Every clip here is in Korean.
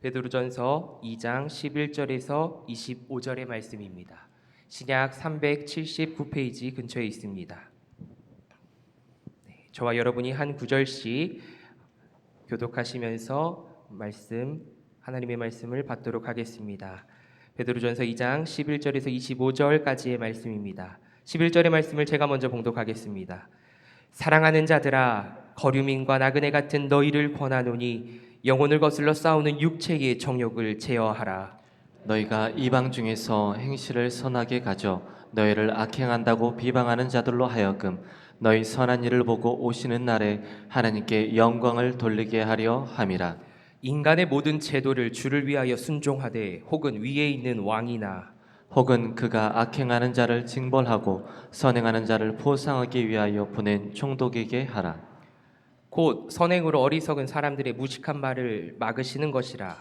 베드로전서 2장 11절에서 25절의 말씀입니다. 신약 379페이지 근처에 있습니다. 저와 여러분이 한 구절씩 교독하시면서 하나님의 말씀을 받도록 하겠습니다. 베드로전서 2장 11절에서 25절까지의 말씀입니다. 11절의 말씀을 제가 먼저 봉독하겠습니다. 사랑하는 자들아, 거류민과 나그네 같은 너희를 권하노니 영혼을 거슬러 싸우는 육체의 정욕을 제어하라. 너희가 이방 중에서 행실을 선하게 가져 너희를 악행한다고 비방하는 자들로 하여금 너희 선한 일을 보고 오시는 날에 하나님께 영광을 돌리게 하려 함이라. 인간의 모든 제도를 주를 위하여 순종하되 혹은 위에 있는 왕이나 혹은 그가 악행하는 자를 징벌하고 선행하는 자를 보상하기 위하여 보낸 총독에게 하라. 곧 선행으로 어리석은 사람들의 무식한 말을 막으시는 것이라.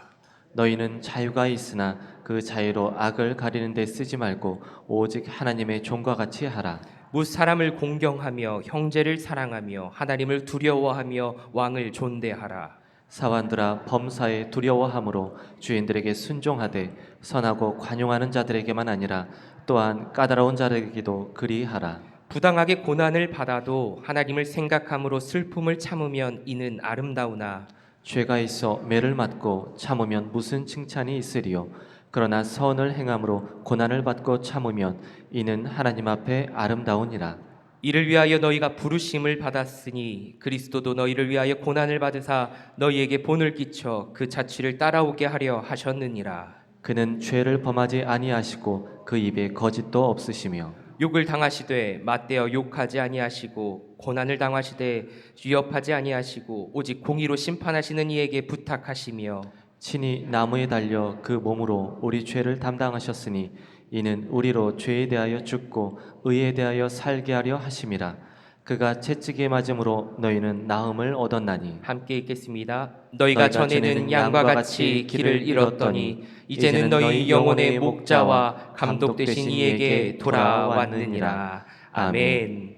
너희는 자유가 있으나 그 자유로 악을 가리는 데 쓰지 말고 오직 하나님의 종과 같이 하라. 무 사람을 공경하며 형제를 사랑하며 하나님을 두려워하며 왕을 존대하라. 사환들아, 범사에 두려워함으로 주인들에게 순종하되 선하고 관용하는 자들에게만 아니라 또한 까다로운 자들에게도 그리하라. 부당하게 고난을 받아도 하나님을 생각함으로 슬픔을 참으면 이는 아름다우나 죄가 있어 매를 맞고 참으면 무슨 칭찬이 있으리요. 그러나 선을 행함으로 고난을 받고 참으면 이는 하나님 앞에 아름다우니라. 이를 위하여 너희가 부르심을 받았으니 그리스도도 너희를 위하여 고난을 받으사 너희에게 본을 끼쳐 그 자취를 따라오게 하려 하셨느니라. 그는 죄를 범하지 아니하시고 그 입에 거짓도 없으시며 욕을 당하시되 맞대어 욕하지 아니하시고 고난을 당하시되 위협하지 아니하시고 오직 공의로 심판하시는 이에게 부탁하시며 친히 나무에 달려 그 몸으로 우리 죄를 담당하셨으니 이는 우리로 죄에 대하여 죽고 의에 대하여 살게 하려 하심이라. 그가 채찍에 맞음으로 너희는 나음을 얻었나니. 함께 읽겠습니다. 너희가 전에는 양과 같이 길을 잃었더니 이제는 너희 영혼의 목자와 감독 되신 이에게 돌아왔느니라. 아멘.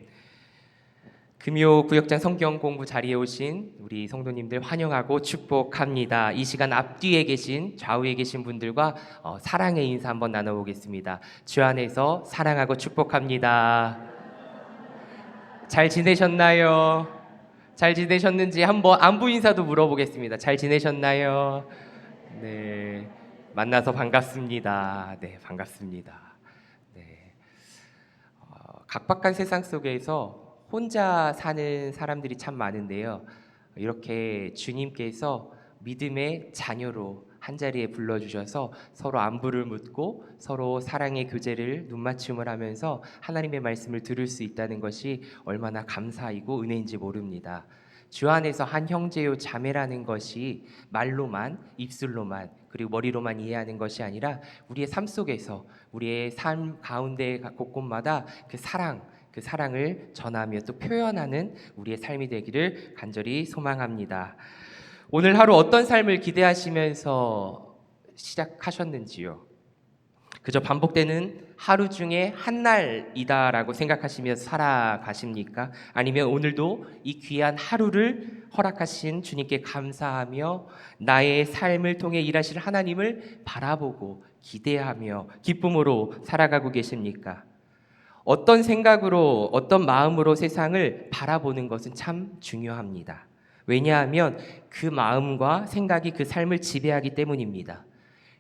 금요 구역장 성경 공부 자리에 오신 우리 성도님들 환영하고 축복합니다. 이 시간 앞뒤에 계신 좌우에 계신 분들과 사랑의 인사 한번 나눠보겠습니다. 주 안에서 사랑하고 축복합니다. 잘 지내셨나요? 잘 지내셨는지 한번 안부 인사도 물어보겠습니다. 잘 지내셨나요? 네, 만나서 반갑습니다. 네, 반갑습니다. 네, 각박한 세상 속에서 혼자 사는 사람들이 참 많은데요. 이렇게 주님께서 믿음의 자녀로 한자리에 불러주셔서 서로 안부를 묻고 서로 사랑의 교제를 눈맞춤을 하면서 하나님의 말씀을 들을 수 있다는 것이 얼마나 감사이고 은혜인지 모릅니다. 주 안에서 한 형제요 자매라는 것이 말로만, 입술로만, 그리고 머리로만 이해하는 것이 아니라 우리의 삶 속에서 우리의 삶 가운데 곳곳마다 그 사랑을 전하며 또 표현하는 우리의 삶이 되기를 간절히 소망합니다. 오늘 하루 어떤 삶을 기대하시면서 시작하셨는지요? 그저 반복되는 하루 중에 한 날이다라고 생각하시면서 살아가십니까? 아니면 오늘도 이 귀한 하루를 허락하신 주님께 감사하며 나의 삶을 통해 일하실 하나님을 바라보고 기대하며 기쁨으로 살아가고 계십니까? 어떤 생각으로 어떤 마음으로 세상을 바라보는 것은 참 중요합니다. 왜냐하면 그 마음과 생각이 그 삶을 지배하기 때문입니다.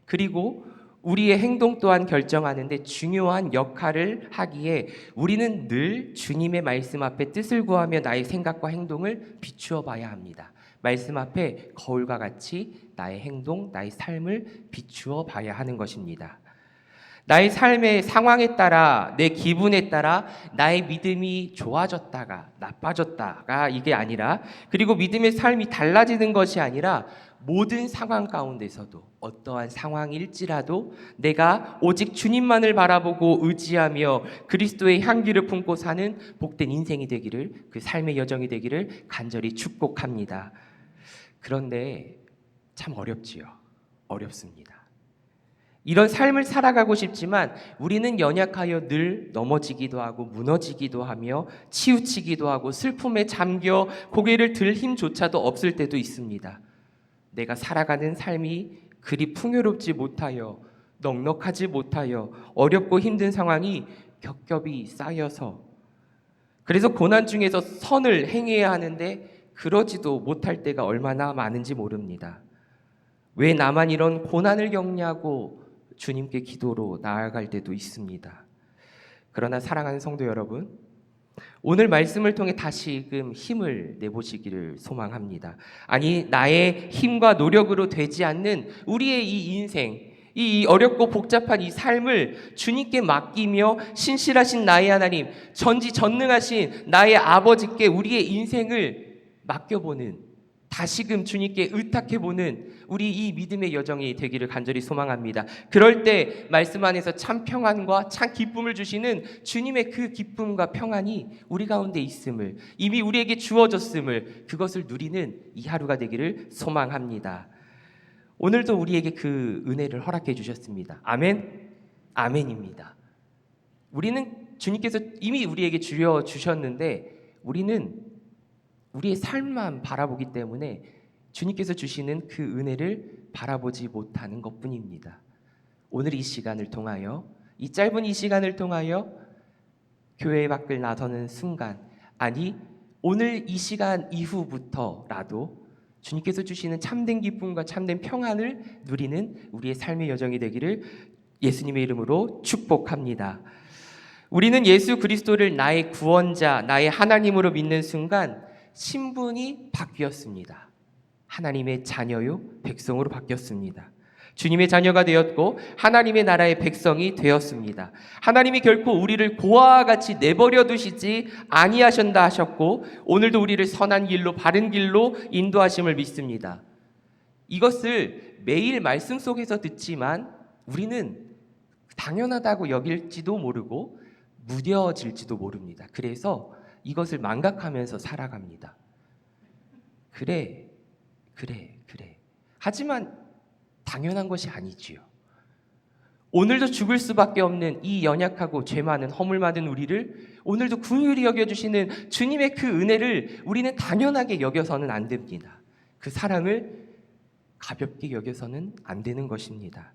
그리고 우리의 행동 또한 결정하는데 중요한 역할을 하기에 우리는 늘 주님의 말씀 앞에 뜻을 구하며 나의 생각과 행동을 비추어 봐야 합니다. 말씀 앞에 거울과 같이 나의 행동, 나의 삶을 비추어 봐야 하는 것입니다. 나의 삶의 상황에 따라 내 기분에 따라 나의 믿음이 좋아졌다가 나빠졌다가 이게 아니라, 그리고 믿음의 삶이 달라지는 것이 아니라 모든 상황 가운데서도 어떠한 상황일지라도 내가 오직 주님만을 바라보고 의지하며 그리스도의 향기를 품고 사는 복된 인생이 되기를, 그 삶의 여정이 되기를 간절히 축복합니다. 그런데 참 어렵습니다. 이런 삶을 살아가고 싶지만 우리는 연약하여 늘 넘어지기도 하고 무너지기도 하며 치우치기도 하고 슬픔에 잠겨 고개를 들 힘조차도 없을 때도 있습니다. 내가 살아가는 삶이 그리 풍요롭지 못하여 넉넉하지 못하여 어렵고 힘든 상황이 겹겹이 쌓여서 그래서 고난 중에서 선을 행해야 하는데 그러지도 못할 때가 얼마나 많은지 모릅니다. 왜 나만 이런 고난을 겪냐고 주님께 기도로 나아갈 때도 있습니다. 그러나 사랑하는 성도 여러분, 오늘 말씀을 통해 다시금 힘을 내보시기를 소망합니다. 아니, 나의 힘과 노력으로 되지 않는 우리의 이 인생, 이 어렵고 복잡한 이 삶을 주님께 맡기며 신실하신 나의 하나님, 전지전능하신 나의 아버지께 우리의 인생을 맡겨보는, 다시금 주님께 의탁해보는 우리 이 믿음의 여정이 되기를 간절히 소망합니다. 그럴 때 말씀 안에서 참 평안과 참 기쁨을 주시는 주님의 그 기쁨과 평안이 우리 가운데 있음을, 이미 우리에게 주어졌음을, 그것을 누리는 이 하루가 되기를 소망합니다. 오늘도 우리에게 그 은혜를 허락해 주셨습니다. 아멘? 아멘입니다. 우리는 주님께서 이미 우리에게 주셨는데 우리는 우리의 삶만 바라보기 때문에 주님께서 주시는 그 은혜를 바라보지 못하는 것뿐입니다. 오늘 이 시간을 통하여, 이 짧은 이 시간을 통하여 교회 밖을 나서는 순간, 아니 오늘 이 시간 이후부터라도 주님께서 주시는 참된 기쁨과 참된 평안을 누리는 우리의 삶의 여정이 되기를 예수님의 이름으로 축복합니다. 우리는 예수 그리스도를 나의 구원자, 나의 하나님으로 믿는 순간 신분이 바뀌었습니다. 하나님의 자녀요, 백성으로 바뀌었습니다. 주님의 자녀가 되었고 하나님의 나라의 백성이 되었습니다. 하나님이 결코 우리를 고아와 같이 내버려 두시지 아니하신다 하셨고 오늘도 우리를 선한 길로, 바른 길로 인도하심을 믿습니다. 이것을 매일 말씀 속에서 듣지만 우리는 당연하다고 여길지도 모르고 무뎌질지도 모릅니다. 그래서 이것을 망각하면서 살아갑니다. 그래. 하지만 당연한 것이 아니지요. 오늘도 죽을 수밖에 없는 이 연약하고 죄 많은 허물 많은 우리를 오늘도 긍휼히 여겨주시는 주님의 그 은혜를 우리는 당연하게 여겨서는 안 됩니다. 그 사랑을 가볍게 여겨서는 안 되는 것입니다.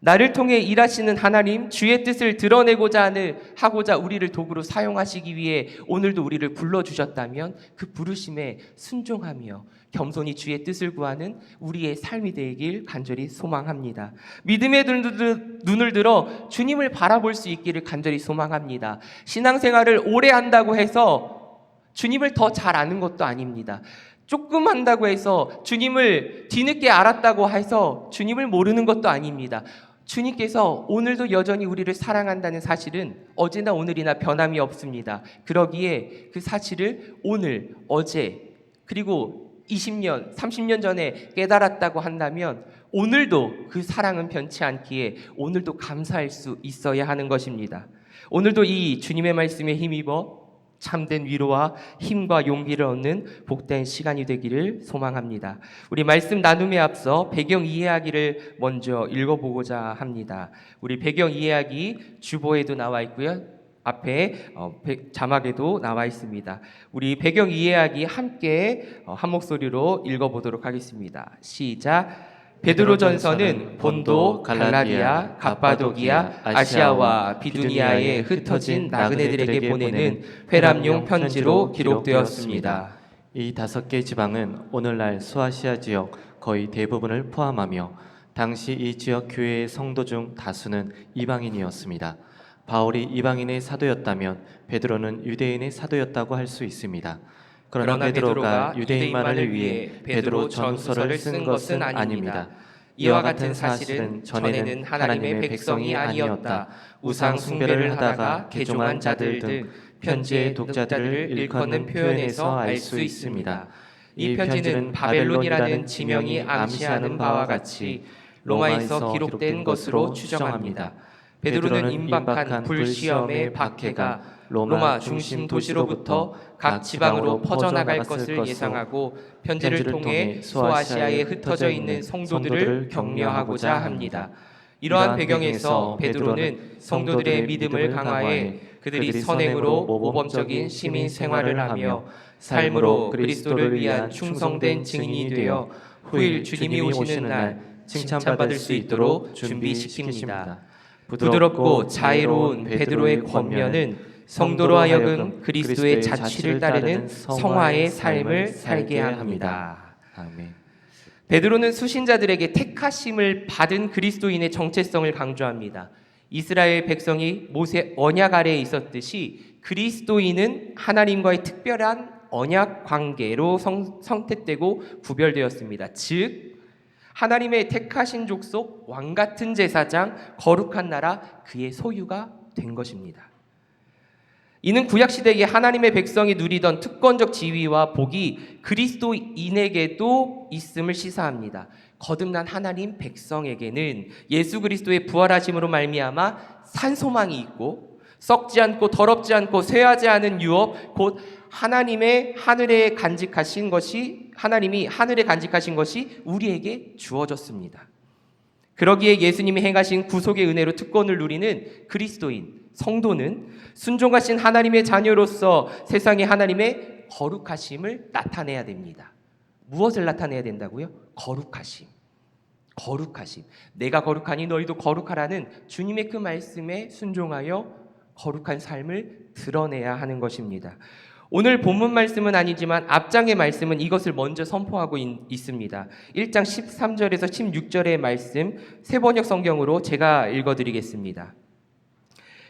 나를 통해 일하시는 하나님, 주의 뜻을 드러내고자 하고자 우리를 도구로 사용하시기 위해 오늘도 우리를 불러주셨다면 그 부르심에 순종하며 겸손히 주의 뜻을 구하는 우리의 삶이 되길 간절히 소망합니다. 믿음의 눈을 들어 주님을 바라볼 수 있기를 간절히 소망합니다. 신앙생활을 오래 한다고 해서 주님을 더 잘 아는 것도 아닙니다. 조금 한다고 해서 주님을 뒤늦게 알았다고 해서 주님을 모르는 것도 아닙니다. 주님께서 오늘도 여전히 우리를 사랑한다는 사실은 어제나 오늘이나 변함이 없습니다. 그러기에 그 사실을 오늘, 어제, 그리고 20년, 30년 전에 깨달았다고 한다면 오늘도 그 사랑은 변치 않기에 오늘도 감사할 수 있어야 하는 것입니다. 오늘도 이 주님의 말씀에 힘입어 참된 위로와 힘과 용기를 얻는 복된 시간이 되기를 소망합니다. 우리 말씀 나눔에 앞서 배경 이해하기를 먼저 읽어보고자 합니다. 우리 배경 이해하기 주보에도 나와 있고요. 앞에 자막에도 나와 있습니다. 우리 배경 이해하기 함께 한 목소리로 읽어보도록 하겠습니다. 시작. 베드로전서는 본도, 갈라디아, 갑바도기아, 아시아와 비두니아에 흩어진 나그네들에게 보내는 회람용 편지로 기록되었습니다. 이 5개 지방은 오늘날 소아시아 지역 거의 대부분을 포함하며 당시 이 지역 교회의 성도 중 다수는 이방인이었습니다. 바울이 이방인의 사도였다면 베드로는 유대인의 사도였다고 할 수 있습니다. 그러나 베드로가 유대인만을 위해 베드로 전후서를 쓴 것은 아닙니다. 이와 같은 사실은 전에는 하나님의 백성이 아니었다. 우상 숭배를 하다가 개종한 자들 등 편지의 독자들을 일컫는 표현에서 알 수 있습니다. 이 편지는 바벨론이라는 지명이 암시하는 바와 같이 로마에서 기록된 것으로 추정합니다. 베드로는 임박한 불시험의 박해가 로마 중심 도시로부터 각 지방으로 퍼져나갈 것을 예상하고 편지를 통해 소아시아에 흩어져 있는 성도들을 격려하고자 합니다. 이러한 배경에서 베드로는 성도들의 믿음을 강화해 그들이 선행으로 모범적인 시민 생활을 하며 삶으로 그리스도를 위한 충성된 증인이 되어 후일 주님이 오시는 날 칭찬받을 수 있도록 준비시킵니다. 부드럽고 자애로운 베드로의 권면은 성도로 하여금 그리스도의 자취를 따르는 성화의 삶을 살게 합니다. 아멘. 베드로는 수신자들에게 택하심을 받은 그리스도인의 정체성을 강조합니다. 이스라엘 백성이 모세 언약 아래에 있었듯이 그리스도인은 하나님과의 특별한 언약 관계로 선택되고 구별되었습니다. 즉 하나님의 택하신 족속, 왕같은 제사장, 거룩한 나라, 그의 소유가 된 것입니다. 이는 구약시대에 하나님의 백성이 누리던 특권적 지위와 복이 그리스도인에게도 있음을 시사합니다. 거듭난 하나님 백성에게는 예수 그리스도의 부활하심으로 말미암아 산 소망이 있고 썩지 않고 더럽지 않고 쇠하지 않은 유업, 곧 하나님이 하늘에 간직하신 것이 우리에게 주어졌습니다. 그러기에 예수님이 행하신 구속의 은혜로 특권을 누리는 그리스도인, 성도는 순종하신 하나님의 자녀로서 세상에 하나님의 거룩하심을 나타내야 됩니다. 무엇을 나타내야 된다고요? 거룩하심. 내가 거룩하니 너희도 거룩하라는 주님의 그 말씀에 순종하여 거룩한 삶을 드러내야 하는 것입니다. 오늘 본문 말씀은 아니지만 앞장의 말씀은 이것을 먼저 선포하고 있습니다. 1장 13절에서 16절의 말씀 새번역 성경으로 제가 읽어드리겠습니다.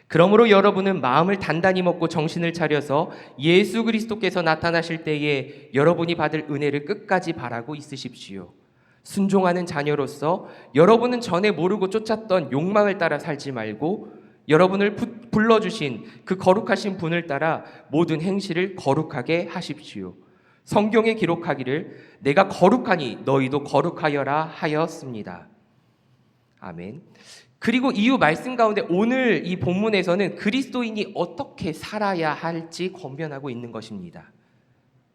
그러므로 여러분은 마음을 단단히 먹고 정신을 차려서 예수 그리스도께서 나타나실 때에 여러분이 받을 은혜를 끝까지 바라고 있으십시오. 순종하는 자녀로서 여러분은 전에 모르고 쫓았던 욕망을 따라 살지 말고 여러분을 불러주신 그 거룩하신 분을 따라 모든 행실을 거룩하게 하십시오. 성경에 기록하기를 내가 거룩하니 너희도 거룩하여라 하였습니다. 아멘. 그리고 이후 말씀 가운데 오늘 이 본문에서는 그리스도인이 어떻게 살아야 할지 권면하고 있는 것입니다.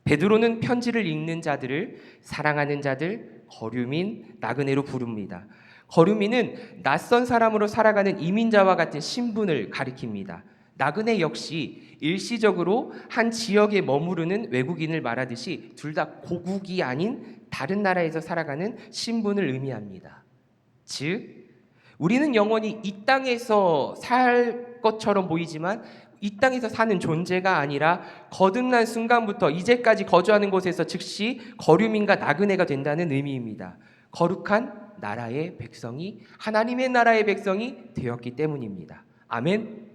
베드로는 편지를 읽는 자들을 사랑하는 자들, 거류민, 나그네로 부릅니다. 거류민은 낯선 사람으로 살아가는 이민자와 같은 신분을 가리킵니다. 나그네 역시 일시적으로 한 지역에 머무르는 외국인을 말하듯이 둘 다 고국이 아닌 다른 나라에서 살아가는 신분을 의미합니다. 즉 우리는 영원히 이 땅에서 살 것처럼 보이지만 이 땅에서 사는 존재가 아니라 거듭난 순간부터 이제까지 거주하는 곳에서 즉시 거류민과 나그네가 된다는 의미입니다. 거룩한 나라의 백성이 하나님의 나라의 백성이 되었기 때문입니다. 아멘.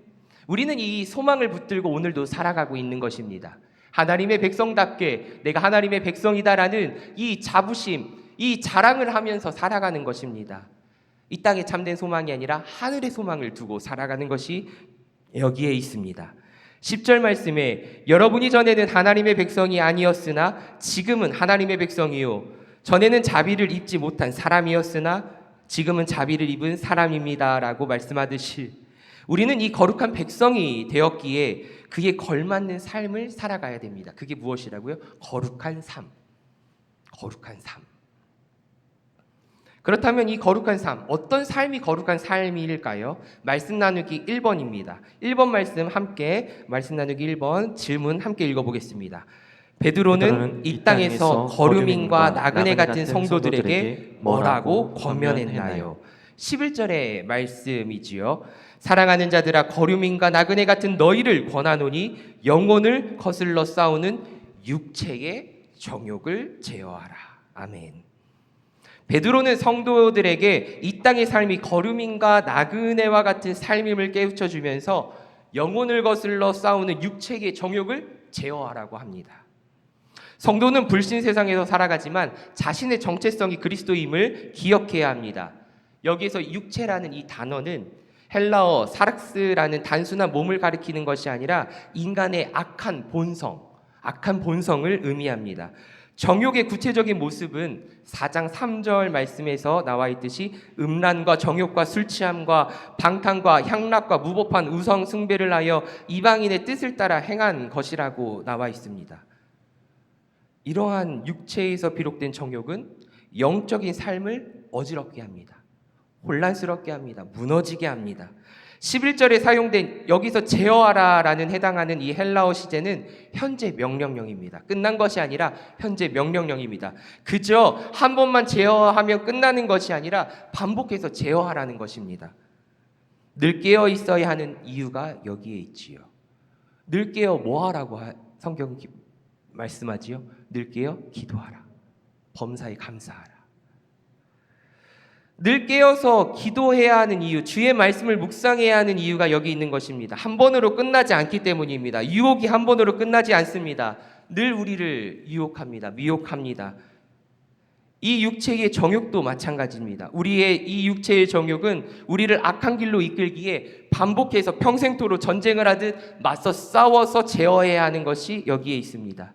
우리는 이 소망을 붙들고 오늘도 살아가고 있는 것입니다. 하나님의 백성답게 내가 하나님의 백성이다라는 이 자부심, 이 자랑을 하면서 살아가는 것입니다. 이 땅의 참된 소망이 아니라 하늘의 소망을 두고 살아가는 것이 여기에 있습니다. 10절 말씀에 여러분이 전에는 하나님의 백성이 아니었으나 지금은 하나님의 백성이요 전에는 자비를 입지 못한 사람이었으나 지금은 자비를 입은 사람입니다 라고 말씀하듯이 우리는 이 거룩한 백성이 되었기에 그에 걸맞는 삶을 살아가야 됩니다. 그게 무엇이라고요? 거룩한 삶. 그렇다면 이 거룩한 삶, 어떤 삶이 거룩한 삶일까요? 말씀 나누기 1번입니다. 1번 말씀 나누기 1번 질문 함께 읽어보겠습니다. 베드로는 이 땅에서 거류민과 나그네 같은 성도들에게 뭐라고 권면했나요? 11절의 말씀이지요. 사랑하는 자들아 거류민과 나그네 같은 너희를 권하노니 영혼을 거슬러 싸우는 육체의 정욕을 제어하라. 아멘. 베드로는 성도들에게 이 땅의 삶이 거류민과 나그네와 같은 삶임을 깨우쳐주면서 영혼을 거슬러 싸우는 육체의 정욕을 제어하라고 합니다. 성도는 불신 세상에서 살아가지만 자신의 정체성이 그리스도임을 기억해야 합니다. 여기에서 육체라는 이 단어는 헬라어 사락스라는 단순한 몸을 가리키는 것이 아니라 인간의 악한 본성을 의미합니다. 정욕의 구체적인 모습은 4장 3절 말씀에서 나와 있듯이 음란과 정욕과 술취함과 방탕과 향락과 무법한 우상 숭배를 하여 이방인의 뜻을 따라 행한 것이라고 나와 있습니다. 이러한 육체에서 비롯된 정욕은 영적인 삶을 어지럽게 합니다. 혼란스럽게 합니다. 무너지게 합니다. 11절에 사용된 여기서 제어하라라는 해당하는 이 헬라어 시제는 현재 명령형입니다. 끝난 것이 아니라 현재 명령형입니다. 그저 한 번만 제어하면 끝나는 것이 아니라 반복해서 제어하라는 것입니다. 늘 깨어 있어야 하는 이유가 여기에 있지요. 늘 깨어 뭐 하라고 성경 말씀하지요? 늘 깨어 기도하라. 범사에 감사하라. 늘 깨어서 기도해야 하는 이유, 주의 말씀을 묵상해야 하는 이유가 여기 있는 것입니다. 한 번으로 끝나지 않기 때문입니다. 유혹이 한 번으로 끝나지 않습니다. 늘 우리를 유혹합니다. 미혹합니다. 이 육체의 정욕도 마찬가지입니다. 우리의 이 육체의 정욕은 우리를 악한 길로 이끌기에 반복해서 평생토록 전쟁을 하듯 맞서 싸워서 제어해야 하는 것이 여기에 있습니다.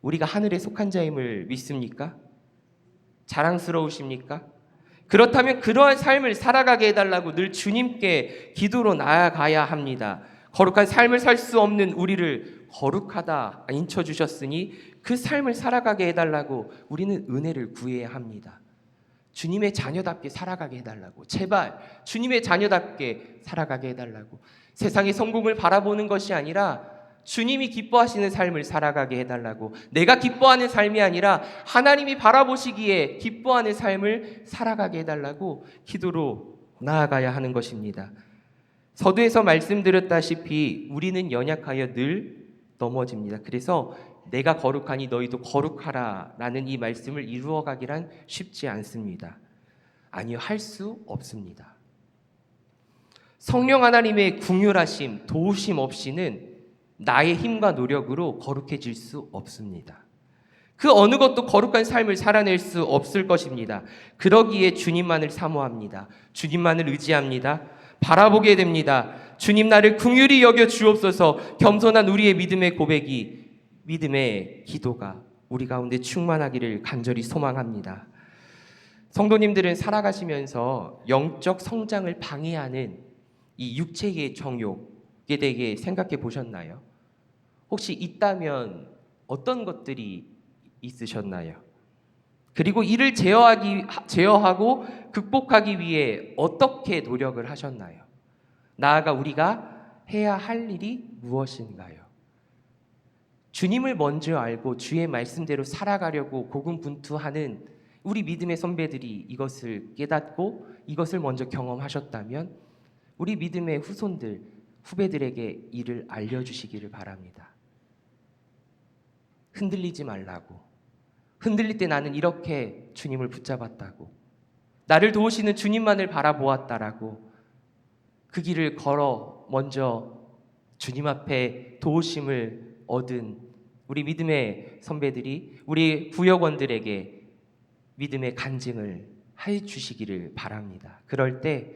우리가 하늘에 속한 자임을 믿습니까? 자랑스러우십니까? 그렇다면 그러한 삶을 살아가게 해달라고 늘 주님께 기도로 나아가야 합니다. 거룩한 삶을 살 수 없는 우리를 거룩하다 인쳐주셨으니 그 삶을 살아가게 해달라고 우리는 은혜를 구해야 합니다. 주님의 자녀답게 살아가게 해달라고, 제발 주님의 자녀답게 살아가게 해달라고. 세상의 성공을 바라보는 것이 아니라 주님이 기뻐하시는 삶을 살아가게 해달라고, 내가 기뻐하는 삶이 아니라 하나님이 바라보시기에 기뻐하는 삶을 살아가게 해달라고 기도로 나아가야 하는 것입니다. 서두에서 말씀드렸다시피 우리는 연약하여 늘 넘어집니다. 그래서 내가 거룩하니 너희도 거룩하라 라는 이 말씀을 이루어가기란 쉽지 않습니다. 아니요, 할 수 없습니다. 성령 하나님의 긍휼하심, 도우심 없이는 나의 힘과 노력으로 거룩해질 수 없습니다. 그 어느 것도 거룩한 삶을 살아낼 수 없을 것입니다. 그러기에 주님만을 사모합니다. 주님만을 의지합니다. 바라보게 됩니다. 주님 나를 긍휼히 여겨 주옵소서. 겸손한 우리의 믿음의 고백이, 믿음의 기도가 우리 가운데 충만하기를 간절히 소망합니다. 성도님들은 살아가시면서 영적 성장을 방해하는 이 육체의 정욕에 대해 생각해 보셨나요? 혹시 있다면 어떤 것들이 있으셨나요? 그리고 이를 제어하고 극복하기 위해 어떻게 노력을 하셨나요? 나아가 우리가 해야 할 일이 무엇인가요? 주님을 먼저 알고 주의 말씀대로 살아가려고 고군분투하는 우리 믿음의 선배들이 이것을 깨닫고 이것을 먼저 경험하셨다면 우리 믿음의 후손들, 후배들에게 이를 알려주시기를 바랍니다. 흔들리지 말라고. 흔들릴 때 나는 이렇게 주님을 붙잡았다고. 나를 도우시는 주님만을 바라보았다라고. 그 길을 걸어 먼저 주님 앞에 도우심을 얻은 우리 믿음의 선배들이 우리 구역원들에게 믿음의 간증을 해 주시기를 바랍니다. 그럴 때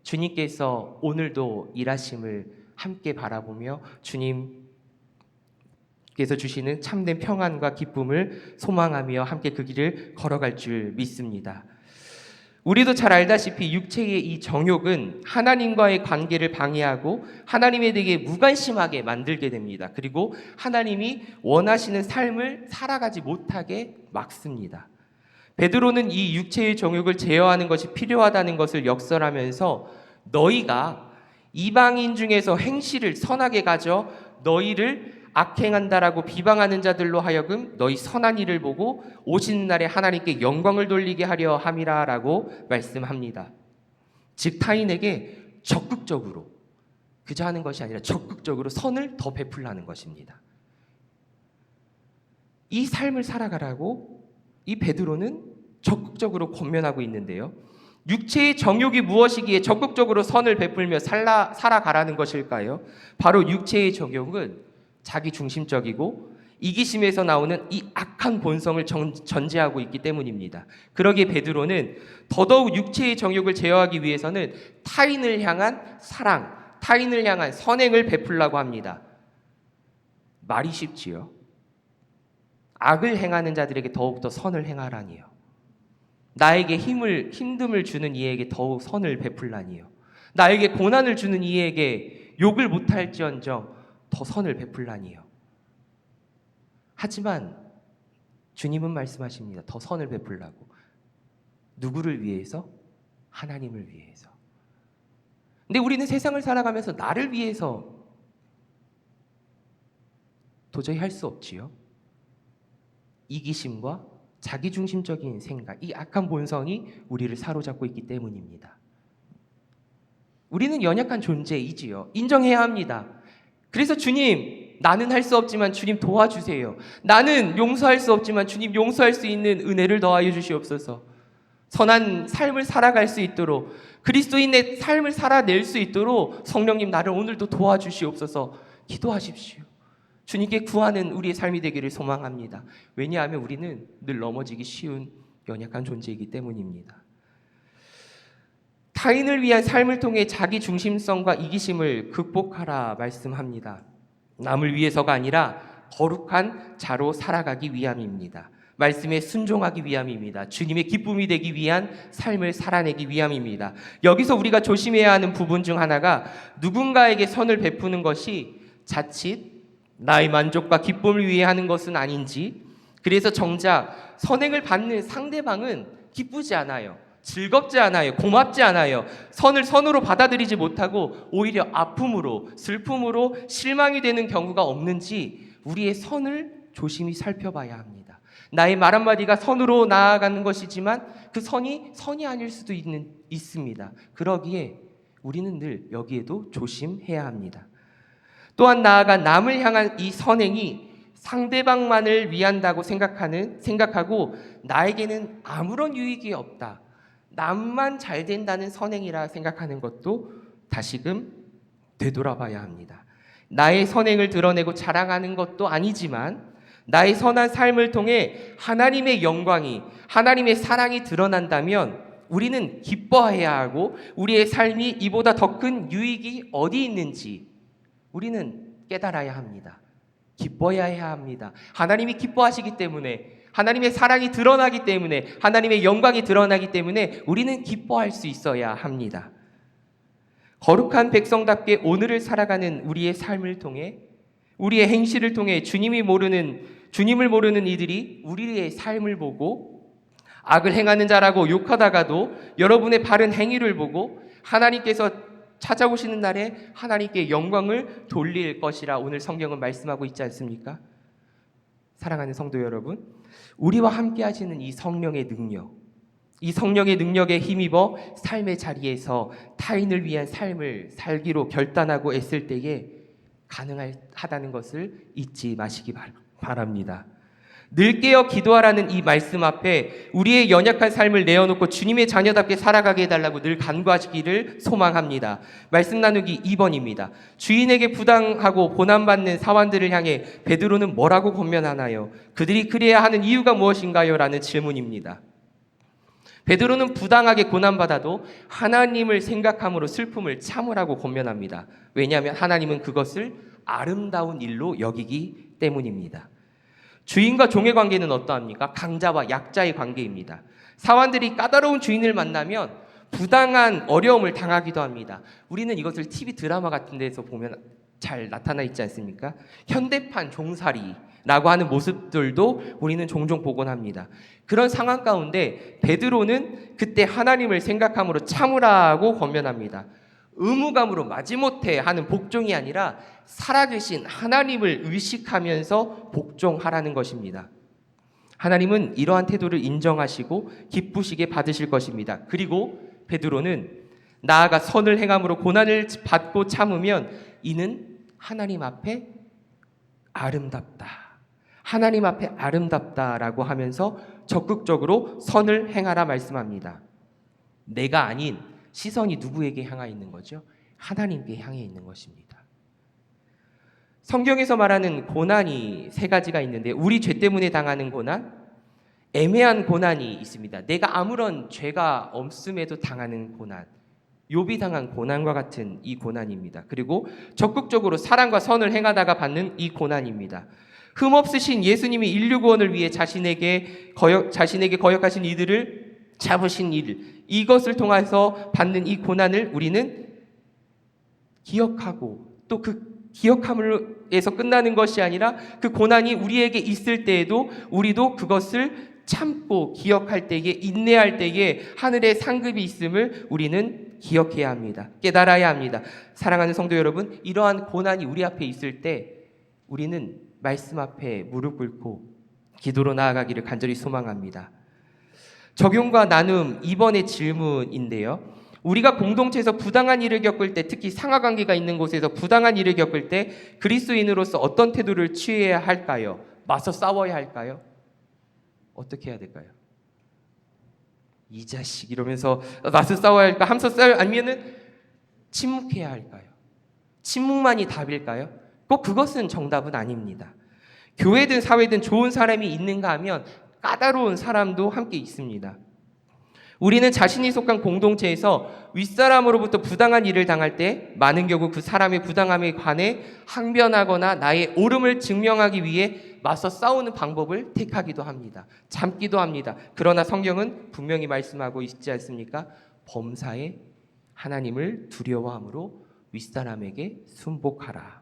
주님께서 오늘도 일하심을 함께 바라보며 주님께서 주시는 참된 평안과 기쁨을 소망하며 함께 그 길을 걸어갈 줄 믿습니다. 우리도 잘 알다시피 육체의 이 정욕은 하나님과의 관계를 방해하고 하나님에 대해 무관심하게 만들게 됩니다. 그리고 하나님이 원하시는 삶을 살아가지 못하게 막습니다. 베드로는 이 육체의 정욕을 제어하는 것이 필요하다는 것을 역설하면서 너희가 이방인 중에서 행실을 선하게 가져 너희를 악행한다라고 비방하는 자들로 하여금 너희 선한 일을 보고 오시는 날에 하나님께 영광을 돌리게 하려 함이라라고 말씀합니다. 즉 타인에게 적극적으로 그저 하는 것이 아니라 적극적으로 선을 더 베풀라는 것입니다. 이 삶을 살아가라고 이 베드로는 적극적으로 권면하고 있는데요. 육체의 정욕이 무엇이기에 적극적으로 선을 베풀며 살아가라는 것일까요? 바로 육체의 정욕은 자기 중심적이고 이기심에서 나오는 이 악한 본성을 전제하고 있기 때문입니다. 그러기에 베드로는 더더욱 육체의 정욕을 제어하기 위해서는 타인을 향한 사랑, 타인을 향한 선행을 베풀라고 합니다. 말이 쉽지요. 악을 행하는 자들에게 더욱더 선을 행하라니요. 나에게 힘듦을 주는 이에게 더욱 선을 베풀라니요. 나에게 고난을 주는 이에게 욕을 못할지언정 더 선을 베풀라니요. 하지만 주님은 말씀하십니다. 더 선을 베풀라고. 누구를 위해서? 하나님을 위해서. 근데 우리는 세상을 살아가면서 나를 위해서 도저히 할 수 없지요. 이기심과 자기중심적인 생각, 이 악한 본성이 우리를 사로잡고 있기 때문입니다. 우리는 연약한 존재이지요. 인정해야 합니다. 그래서 주님, 나는 할 수 없지만 주님 도와주세요. 나는 용서할 수 없지만 주님 용서할 수 있는 은혜를 더하여 주시옵소서. 선한 삶을 살아갈 수 있도록, 그리스도인의 삶을 살아낼 수 있도록 성령님 나를 오늘도 도와주시옵소서. 기도하십시오. 주님께 구하는 우리의 삶이 되기를 소망합니다. 왜냐하면 우리는 늘 넘어지기 쉬운 연약한 존재이기 때문입니다. 타인을 위한 삶을 통해 자기 중심성과 이기심을 극복하라 말씀합니다. 남을 위해서가 아니라 거룩한 자로 살아가기 위함입니다. 말씀에 순종하기 위함입니다. 주님의 기쁨이 되기 위한 삶을 살아내기 위함입니다. 여기서 우리가 조심해야 하는 부분 중 하나가 누군가에게 선을 베푸는 것이 자칫 나의 만족과 기쁨을 위해 하는 것은 아닌지, 그래서 정작 선행을 받는 상대방은 기쁘지 않아요. 즐겁지 않아요. 고맙지 않아요. 선을 선으로 받아들이지 못하고 오히려 아픔으로, 슬픔으로 실망이 되는 경우가 없는지 우리의 선을 조심히 살펴봐야 합니다. 나의 말 한마디가 선으로 나아가는 것이지만 그 선이 아닐 수도 있습니다. 그러기에 우리는 늘 여기에도 조심해야 합니다. 또한 나아가 남을 향한 이 선행이 상대방만을 위한다고 생각하고 나에게는 아무런 유익이 없다, 남만 잘 된다는 선행이라 생각하는 것도 다시금 되돌아봐야 합니다. 나의 선행을 드러내고 자랑하는 것도 아니지만 나의 선한 삶을 통해 하나님의 영광이, 하나님의 사랑이 드러난다면 우리는 기뻐해야 하고 우리의 삶이 이보다 더 큰 유익이 어디 있는지 우리는 깨달아야 합니다. 기뻐해야 합니다. 하나님이 기뻐하시기 때문에, 하나님의 사랑이 드러나기 때문에, 하나님의 영광이 드러나기 때문에 우리는 기뻐할 수 있어야 합니다. 거룩한 백성답게 오늘을 살아가는 우리의 삶을 통해, 우리의 행실을 통해 주님을 모르는 이들이 우리의 삶을 보고 악을 행하는 자라고 욕하다가도 여러분의 바른 행위를 보고 하나님께서 찾아오시는 날에 하나님께 영광을 돌릴 것이라 오늘 성경은 말씀하고 있지 않습니까? 사랑하는 성도 여러분, 우리와 함께 하시는 이 성령의 능력, 이 성령의 능력에 힘입어 삶의 자리에서 타인을 위한 삶을 살기로 결단하고 애쓸 때에 가능하다는 것을 잊지 마시기 바랍니다. 늘 깨어 기도하라는 이 말씀 앞에 우리의 연약한 삶을 내어놓고 주님의 자녀답게 살아가게 해달라고 늘 간구하시기를 소망합니다. 말씀 나누기 2번입니다. 주인에게 부당하고 고난받는 사환들을 향해 베드로는 뭐라고 권면하나요? 그들이 그래야 하는 이유가 무엇인가요? 라는 질문입니다. 베드로는 부당하게 고난받아도 하나님을 생각함으로 슬픔을 참으라고 권면합니다. 왜냐하면 하나님은 그것을 아름다운 일로 여기기 때문입니다. 주인과 종의 관계는 어떠합니까? 강자와 약자의 관계입니다. 사환들이 까다로운 주인을 만나면 부당한 어려움을 당하기도 합니다. 우리는 이것을 TV 드라마 같은 데서 보면 잘 나타나 있지 않습니까? 현대판 종살이라고 하는 모습들도 우리는 종종 보곤 합니다. 그런 상황 가운데 베드로는 그때 하나님을 생각함으로 참으라고 권면합니다. 의무감으로 마지못해 하는 복종이 아니라 살아계신 하나님을 의식하면서 복종하라는 것입니다. 하나님은 이러한 태도를 인정하시고 기쁘시게 받으실 것입니다. 그리고 베드로는 나아가 선을 행함으로 고난을 받고 참으면 이는 하나님 앞에 아름답다, 하나님 앞에 아름답다라고 하면서 적극적으로 선을 행하라 말씀합니다. 내가 아닌 시선이 누구에게 향해 있는 거죠? 하나님께 향해 있는 것입니다. 성경에서 말하는 고난이 세 가지가 있는데 우리 죄 때문에 당하는 고난, 애매한 고난이 있습니다. 내가 아무런 죄가 없음에도 당하는 고난, 욥이 당한 고난과 같은 이 고난입니다. 그리고 적극적으로 사랑과 선을 행하다가 받는 이 고난입니다. 흠없으신 예수님이 인류 구원을 위해 자신에게 거역하신 이들을 잡으신 일, 이것을 통해서 받는 이 고난을 우리는 기억하고 또 그 기억함으로에서 끝나는 것이 아니라 그 고난이 우리에게 있을 때에도 우리도 그것을 참고 기억할 때에, 인내할 때에 하늘의 상급이 있음을 우리는 기억해야 합니다. 깨달아야 합니다. 사랑하는 성도 여러분, 이러한 고난이 우리 앞에 있을 때 우리는 말씀 앞에 무릎 꿇고 기도로 나아가기를 간절히 소망합니다. 적용과 나눔, 이번의 질문인데요. 우리가 공동체에서 부당한 일을 겪을 때, 특히 상하관계가 있는 곳에서 부당한 일을 겪을 때 그리스도인으로서 어떤 태도를 취해야 할까요? 맞서 싸워야 할까요? 어떻게 해야 될까요? 이 자식 이러면서 맞서 싸워야 할까? 하면서 아니면은 침묵해야 할까요? 침묵만이 답일까요? 꼭 그것은 정답은 아닙니다. 교회든 사회든 좋은 사람이 있는가 하면 까다로운 사람도 함께 있습니다. 우리는 자신이 속한 공동체에서 윗사람으로부터 부당한 일을 당할 때 많은 경우 그 사람의 부당함에 관해 항변하거나 나의 옳음을 증명하기 위해 맞서 싸우는 방법을 택하기도 합니다. 참기도 합니다. 그러나 성경은 분명히 말씀하고 있지 않습니까? 범사에 하나님을 두려워함으로 윗사람에게 순복하라.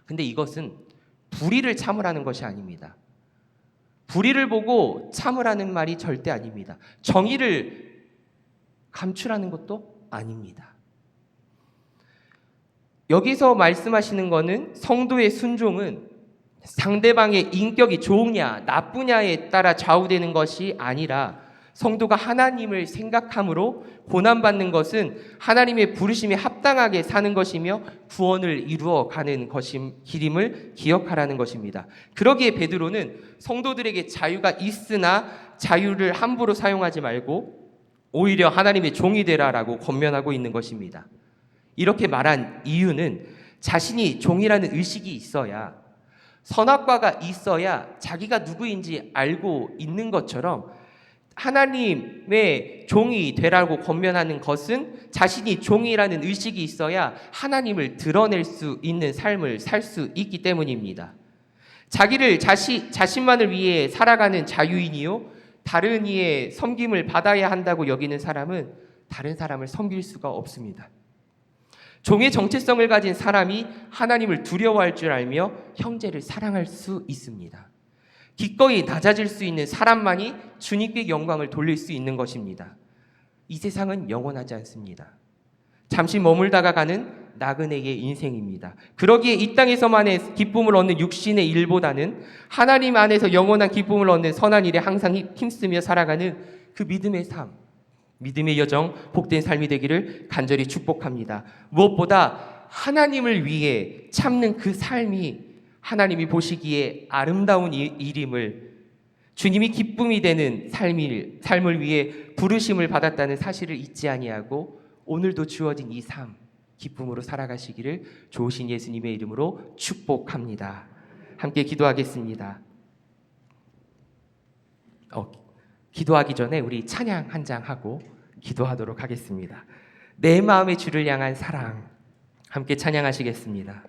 근데 이것은 불의를 참으라는 것이 아닙니다. 불의를 보고 참으라는 말이 절대 아닙니다. 정의를 감추라는 것도 아닙니다. 여기서 말씀하시는 것은 성도의 순종은 상대방의 인격이 좋으냐 나쁘냐에 따라 좌우되는 것이 아니라 성도가 하나님을 생각함으로 고난받는 것은 하나님의 부르심에 합당하게 사는 것이며 구원을 이루어가는 길임을 기억하라는 것입니다. 그러기에 베드로는 성도들에게 자유가 있으나 자유를 함부로 사용하지 말고 오히려 하나님의 종이 되라라고 권면하고 있는 것입니다. 이렇게 말한 이유는 자신이 종이라는 의식이 있어야, 선악과가 있어야 자기가 누구인지 알고 있는 것처럼 하나님의 종이 되라고 권면하는 것은 자신이 종이라는 의식이 있어야 하나님을 드러낼 수 있는 삶을 살 수 있기 때문입니다. 자신만을 위해 살아가는 자유인이요 다른 이의 섬김을 받아야 한다고 여기는 사람은 다른 사람을 섬길 수가 없습니다. 종의 정체성을 가진 사람이 하나님을 두려워할 줄 알며 형제를 사랑할 수 있습니다. 기꺼이 낮아질 수 있는 사람만이 주님께 영광을 돌릴 수 있는 것입니다. 이 세상은 영원하지 않습니다. 잠시 머물다가 가는 나그네의 인생입니다. 그러기에 이 땅에서만의 기쁨을 얻는 육신의 일보다는 하나님 안에서 영원한 기쁨을 얻는 선한 일에 항상 힘쓰며 살아가는 그 믿음의 삶, 믿음의 여정, 복된 삶이 되기를 간절히 축복합니다. 무엇보다 하나님을 위해 참는 그 삶이 하나님이 보시기에 아름다운 일임을, 주님이 기쁨이 되는 삶을 위해 부르심을 받았다는 사실을 잊지 아니하고 오늘도 주어진 이 삶 기쁨으로 살아가시기를 좋으신 예수님의 이름으로 축복합니다. 함께 기도하겠습니다. 기도하기 전에 우리 찬양 한 장 하고 기도하도록 하겠습니다. 내 마음의 주를 향한 사랑, 함께 찬양하시겠습니다.